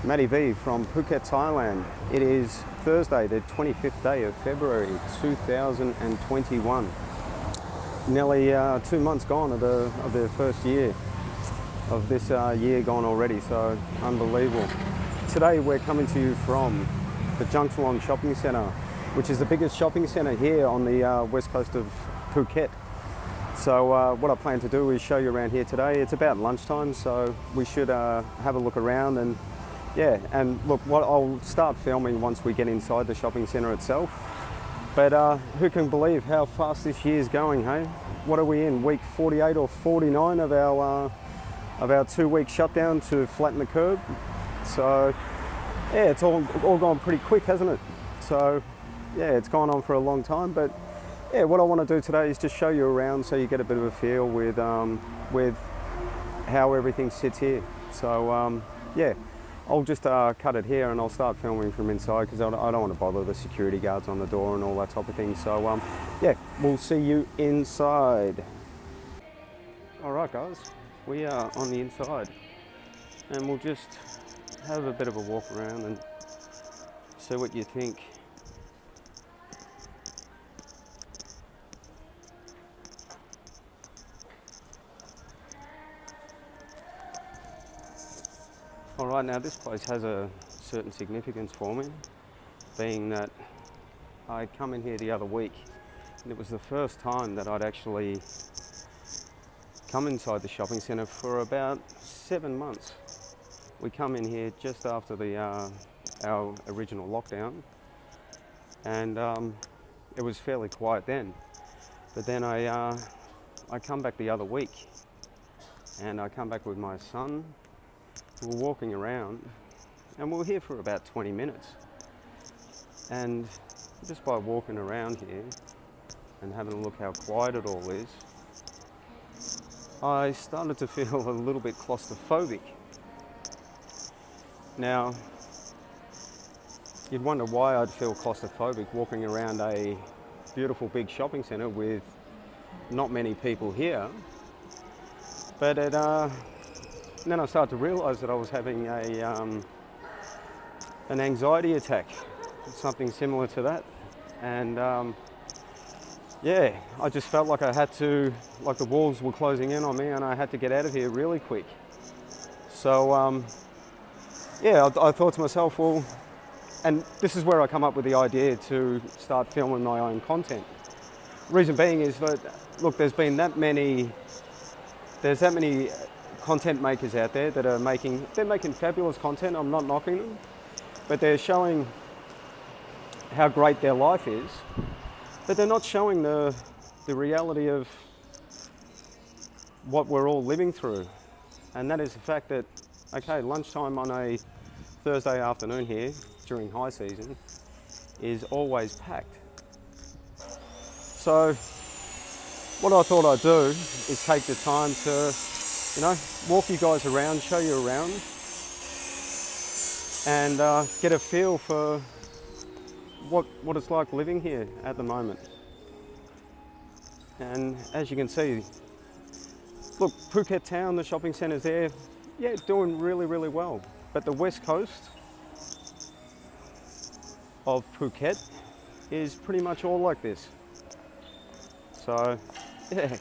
Matty-V from Phuket, Thailand. It is Thursday, the 25th day of February 2021. Nearly 2 months gone of the first year of this year gone already, so unbelievable. Today we're coming to you from the Jungceylon Shopping Centre, which is the biggest shopping centre here on the west coast of Phuket. So what I plan to do is show you around here today. It's about lunchtime, so we should have a look around and look, what I'll start filming once we get inside the shopping centre itself. But who can believe how fast this year's going, hey? What are we in, week 48 or 49 of our 2-week shutdown to flatten the curve? So yeah, it's all gone pretty quick, hasn't it? So yeah, it's gone on for a long time, but yeah, what I want to do today is just show you around so you get a bit of a feel with how everything sits here. So yeah, I'll just cut it here and I'll start filming from inside because I don't want to bother the security guards on the door and all that type of thing. So yeah, we'll see you inside. All right guys, we are on the inside and we'll just have a bit of a walk around and see what you think. Alright, now this place has a certain significance for me, being that I come in here the other week and it was the first time that I'd actually come inside the shopping centre for about 7 months. We come in here just after our original lockdown, and it was fairly quiet then. But then I come back the other week and I come back with my son. We're walking around and we're here for about 20 minutes, and just by walking around here and having a look how quiet it all is, I started to feel a little bit claustrophobic. Now you'd wonder why I'd feel claustrophobic walking around a beautiful big shopping centre with not many people here, but and then I started to realise that I was having an anxiety attack, something similar to that. And yeah, I just felt like I had to, like the walls were closing in on me and I had to get out of here really quick. So yeah, I thought to myself, well, and this is where I come up with the idea to start filming my own content. Reason being is that, look, there's that many content makers out there that are making fabulous content. I'm not knocking them, but they're showing how great their life is, but they're not showing the reality of what we're all living through. And that is the fact that, okay, lunchtime on a Thursday afternoon here during high season is always packed. So what I thought I'd do is take the time to, you know, walk you guys around, show you around, and get a feel for what it's like living here at the moment. And as you can see, look, Phuket town, the shopping centre's there, yeah, doing really, really well. But the west coast of Phuket is pretty much all like this. So, yeah.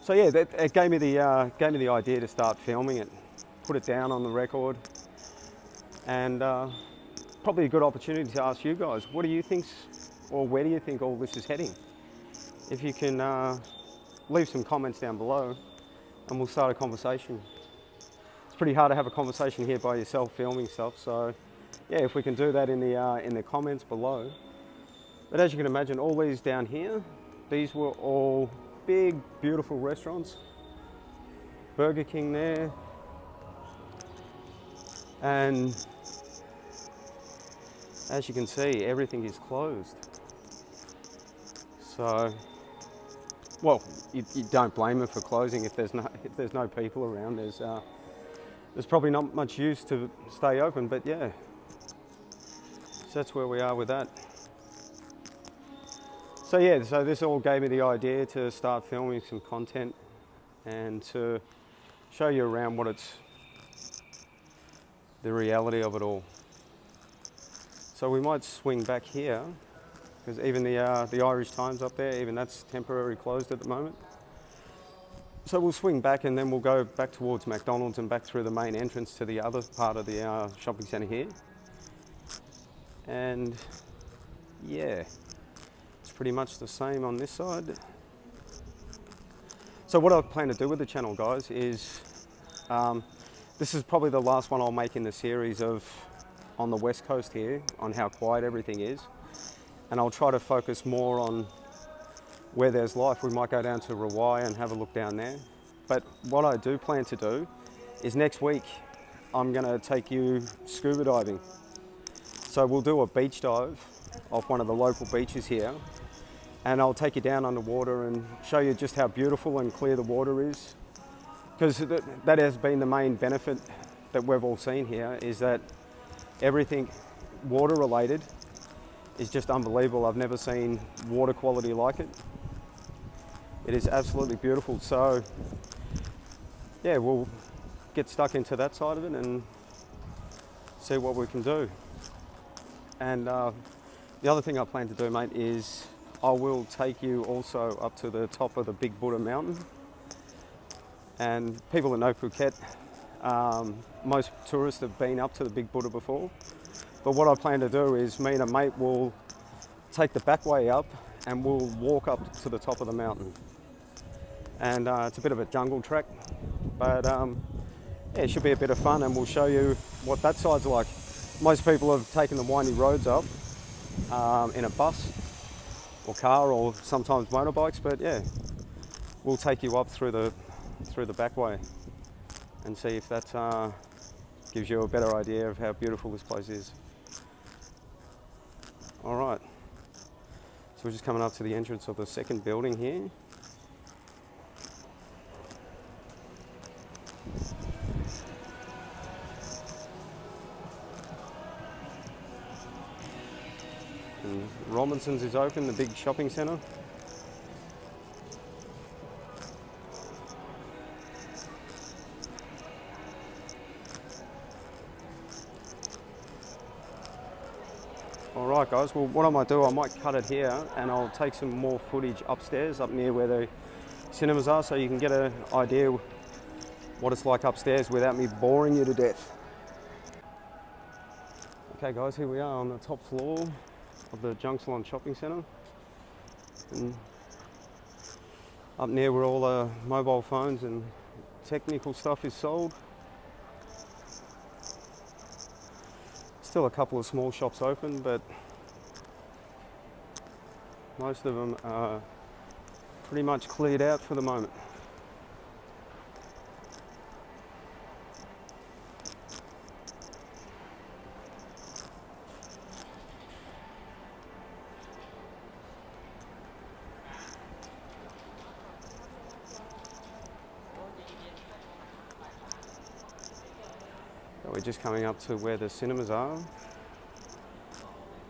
So yeah, it gave me the idea to start filming it, put it down on the record, and probably a good opportunity to ask you guys, what do you think, or where do you think all this is heading? If you can leave some comments down below, and we'll start a conversation. It's pretty hard to have a conversation here by yourself filming stuff, so yeah, if we can do that in the comments below. But as you can imagine, all these down here, these were all big, beautiful restaurants. Burger King there. And as you can see, everything is closed. So, well, you don't blame them for closing if there's no people around. There's probably not much use to stay open, but yeah. So that's where we are with that. So yeah, so this all gave me the idea to start filming some content and to show you around the reality of it all. So we might swing back here, because even the Irish Times up there, even that's temporarily closed at the moment. So we'll swing back and then we'll go back towards McDonald's and back through the main entrance to the other part of the shopping centre here. And yeah, it's pretty much the same on this side. So what I plan to do with the channel, guys, is this is probably the last one I'll make in the series of on the west coast here, on how quiet everything is. And I'll try to focus more on where there's life. We might go down to Rawai and have a look down there. But what I do plan to do is next week, I'm gonna take you scuba diving. So we'll do a beach dive off one of the local beaches here, and I'll take you down underwater and show you just how beautiful and clear the water is. Because that has been the main benefit that we've all seen here, is that everything water related is just unbelievable. I've never seen water quality like it. It is absolutely beautiful. So yeah, we'll get stuck into that side of it and see what we can do. And the other thing I plan to do, mate, is I will take you also up to the top of the Big Buddha mountain. And people that know Phuket, most tourists have been up to the Big Buddha before. But what I plan to do is me and a mate will take the back way up and we'll walk up to the top of the mountain. And it's a bit of a jungle trek, but yeah, it should be a bit of fun, and we'll show you what that side's like. Most people have taken the windy roads up in a bus or car or sometimes motorbikes, but yeah, we'll take you up through the back way and see if that gives you a better idea of how beautiful this place is. All right, so we're just coming up to the entrance of the second building here. And Robinson's is open, the big shopping centre. Alright guys, well what I might do, I might cut it here and I'll take some more footage upstairs, up near where the cinemas are, so you can get an idea what it's like upstairs without me boring you to death. Okay guys, here we are on the top floor of the Jungceylon Shopping Centre. And up near where all the mobile phones and technical stuff is sold. Still a couple of small shops open, but most of them are pretty much cleared out for the moment. So we're just coming up to where the cinemas are,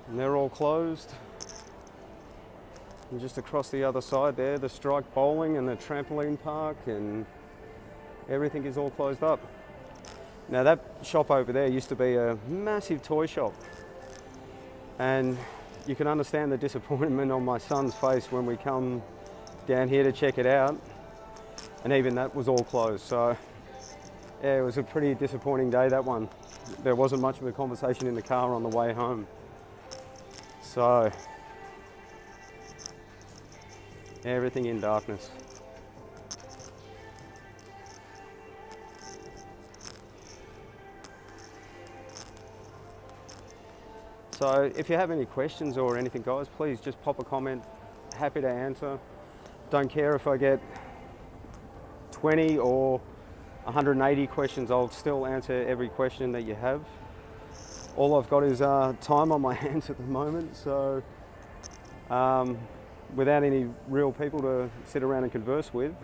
and they're all closed. And just across the other side there, the Strike Bowling and the trampoline park, and everything is all closed up. Now that shop over there used to be a massive toy shop, and you can understand the disappointment on my son's face when we come down here to check it out, and even that was all closed. So yeah, it was a pretty disappointing day, that one. There wasn't much of a conversation in the car on the way home. So everything in darkness. So if you have any questions or anything, guys, please just pop a comment. Happy to answer. Don't care if I get 20 or 180 questions, I'll still answer every question that you have. All I've got is time on my hands at the moment, so without any real people to sit around and converse with,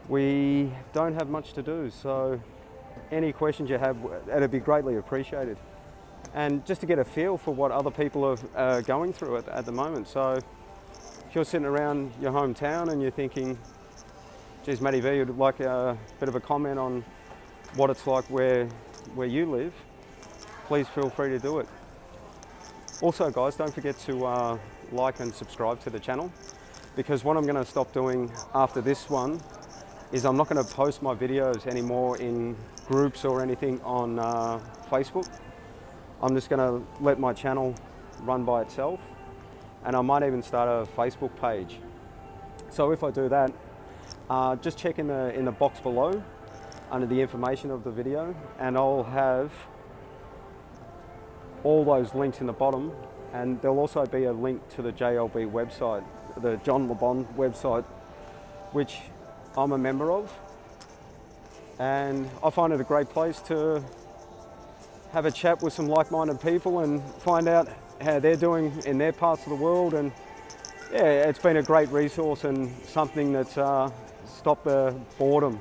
we don't have much to do. So any questions you have, it'd be greatly appreciated. And just to get a feel for what other people are going through at the moment. So if you're sitting around your hometown and you're thinking, Geez, Matty-V, would like a bit of a comment on what it's like where you live, please feel free to do it. Also guys, don't forget to like and subscribe to the channel, because what I'm going to stop doing after this one is I'm not going to post my videos anymore in groups or anything on Facebook. I'm just going to let my channel run by itself, and I might even start a Facebook page. So if I do that, just check in the box below under the information of the video, and I'll have all those links in the bottom, and there'll also be a link to the JLB website, the John LeBon website, which I'm a member of, and I find it a great place to have a chat with some like-minded people and find out how they're doing in their parts of the world. And yeah, it's been a great resource and something that's stopped the boredom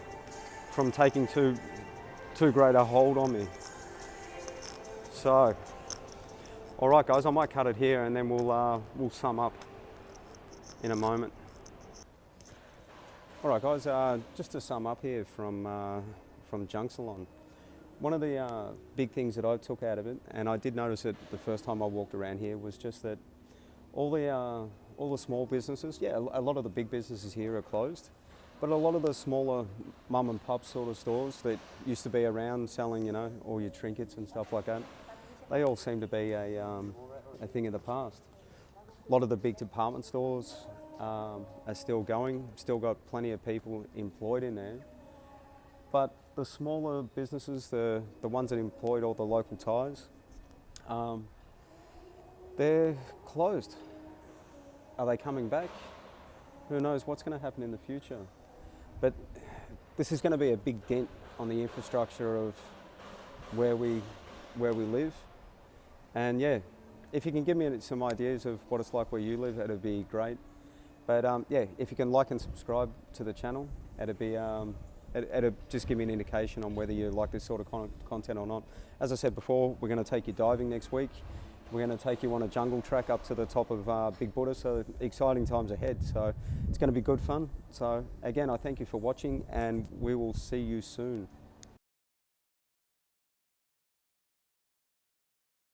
from taking too great a hold on me. So, all right guys, I might cut it here and then we'll sum up in a moment. All right guys, just to sum up here from Jungceylon. One of the big things that I took out of it, and I did notice it the first time I walked around here, was just that all the small businesses, yeah, a lot of the big businesses here are closed, but a lot of the smaller mum and pop sort of stores that used to be around selling, you know, all your trinkets and stuff like that, they all seem to be a thing of the past. A lot of the big department stores are still going, still got plenty of people employed in there, but the smaller businesses, the ones that employed all the local ties, they're closed. Are they coming back? Who knows what's going to happen in the future? But this is going to be a big dent on the infrastructure of where we live. And yeah, if you can give me some ideas of what it's like where you live, that'd be great. But yeah, if you can like and subscribe to the channel, it'll just give me an indication on whether you like this sort of content or not. As I said before, we're going to take you diving next week. We're going to take you on a jungle track up to the top of Big Buddha, so exciting times ahead. So it's going to be good fun. So again, I thank you for watching, and we will see you soon.